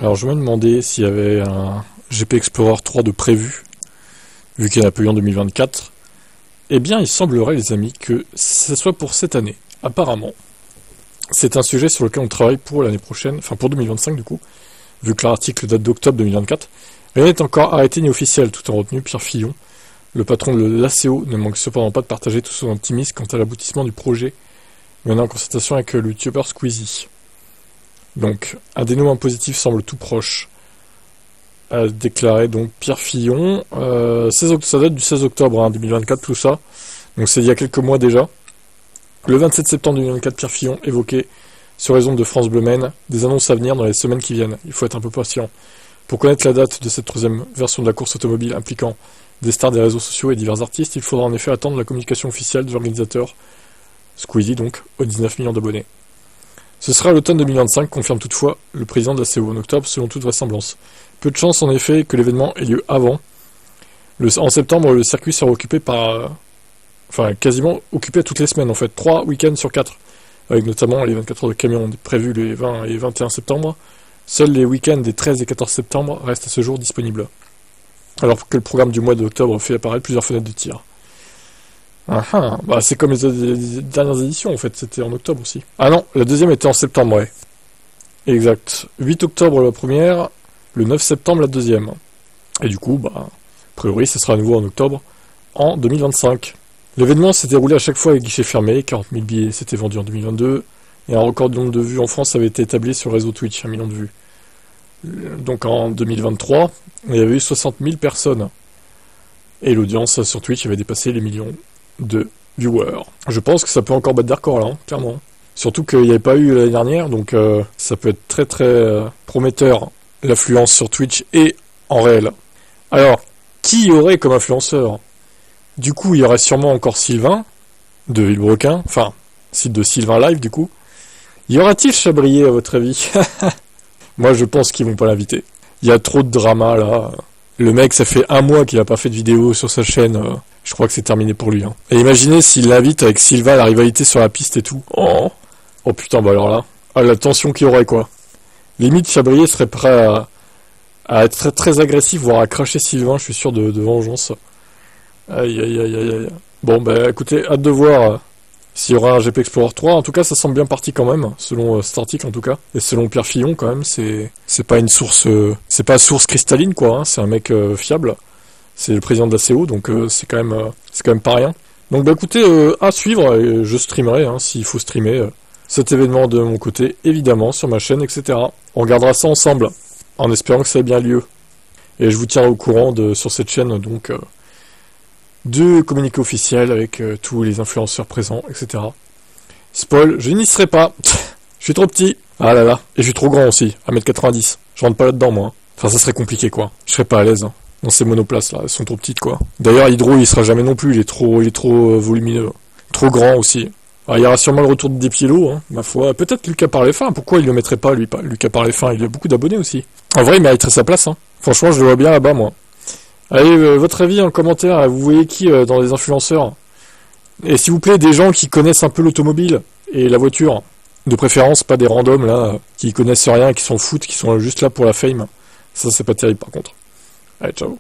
Alors je me demandais s'il y avait un GP Explorer 3 de prévu, vu qu'il n'y en a pas eu en 2024. Eh bien, il semblerait, les amis, que ce soit pour cette année. Apparemment, c'est un sujet sur lequel on travaille pour l'année prochaine, enfin pour 2025 du coup, vu que l'article date d'octobre 2024. Rien n'est encore arrêté ni officiel, tout en retenue. Pierre Fillon, le patron de l'ACO, ne manque cependant pas de partager tout son optimisme quant à l'aboutissement du projet, menant en concertation avec le youtubeur Squeezie. Donc, un dénouement positif semble tout proche, a déclaré donc Pierre Fillon. Ça date du 16 octobre 2024, tout ça. Donc c'est il y a quelques mois déjà. Le 27 septembre 2024, Pierre Fillon évoquait, sur les ondes de France Bleu Maine, des annonces à venir dans les semaines qui viennent. Il faut être un peu patient. Pour connaître la date de cette troisième version de la course automobile impliquant des stars des réseaux sociaux et divers artistes, il faudra en effet attendre la communication officielle de l'organisateur, Squeezie donc, aux 19 millions d'abonnés. Ce sera à l'automne 2025, confirme toutefois le président de la CO en octobre, selon toute vraisemblance. Peu de chance en effet que l'événement ait lieu avant. En septembre, le circuit sera occupé par... quasiment occupé toutes les semaines en fait, 3 week-ends sur 4, avec notamment les 24 heures de camion prévues les 20 et 21 septembre. Seuls les week-ends des 13 et 14 septembre restent à ce jour disponibles. Alors que le programme du mois d'octobre fait apparaître plusieurs fenêtres de tir. C'est comme les dernières éditions en fait, c'était en octobre aussi. Ah non, la deuxième était en septembre, ouais. Exact. 8 octobre la première, le 9 septembre la deuxième. Et du coup, a priori, ce sera à nouveau en octobre, en 2025. L'événement s'est déroulé à chaque fois avec guichet fermé, 40 000 billets s'étaient vendus en 2022, et un record de nombre de vues en France avait été établi sur le réseau Twitch, 1 million de vues. Donc en 2023, il y avait eu 60 000 personnes. Et l'audience sur Twitch avait dépassé les millions de viewers. Je pense que ça peut encore battre des records là, clairement. Surtout qu'il n'y avait pas eu l'année dernière, donc ça peut être très très prometteur, l'affluence sur Twitch et en réel. Alors, qui y aurait comme influenceur ? Du coup, il y aurait sûrement encore Sylvain, de Villebrequin, site de Sylvain Live du coup. Y aura-t-il Chabrier à votre avis ? Moi je pense qu'ils vont pas l'inviter. Il y a trop de drama là. Le mec, ça fait 1 mois qu'il a pas fait de vidéo sur sa chaîne. Je crois que c'est terminé pour lui. Et imaginez s'il l'invite avec Sylvain, la rivalité sur la piste et tout. Oh putain, alors là. Ah, la tension qu'il y aurait quoi. Limite, Chabrier serait prêt à être très, très agressif, voire à cracher Sylvain, je suis sûr de vengeance. Aïe aïe aïe aïe aïe. Bon écoutez, hâte de voir s'il y aura un GP Explorer 3. En tout cas, ça semble bien parti quand même, selon cet article en tout cas. Et selon Pierre Fillon quand même, c'est pas une source, c'est pas source cristalline quoi. C'est un mec fiable. C'est le président de la CO, donc c'est quand même pas rien. Donc écoutez, à suivre. Je streamerai s'il faut streamer cet événement de mon côté, évidemment sur ma chaîne, etc. On regardera ça ensemble, en espérant que ça ait bien lieu. Et je vous tiendrai au courant sur cette chaîne donc. De communiqué officiel avec tous les influenceurs présents, etc. Spoil, je n'y serai pas. Je suis trop petit. Ah là là. Et je suis trop grand aussi, 1m90. Je rentre pas là-dedans, moi. Ça serait compliqué, quoi. Je serais pas à l'aise dans ces monoplaces, là. Elles sont trop petites, quoi. D'ailleurs, Hydro, il sera jamais non plus. Il est trop volumineux. Trop grand aussi. Alors, il y aura sûrement le retour de Despiello, ma foi. Peut-être Lucas Parlefin. Pourquoi il le mettrait pas, lui, pas Lucas Parlefin? Il a beaucoup d'abonnés aussi. En vrai, il mériterait sa place, Franchement, je le vois bien là-bas, moi. Allez, votre avis en commentaire, vous voyez qui dans les influenceurs? Et s'il vous plaît, des gens qui connaissent un peu l'automobile et la voiture. De préférence, pas des randoms là, qui connaissent rien, qui s'en foutent, qui sont juste là pour la fame. Ça, c'est pas terrible par contre. Allez, ciao.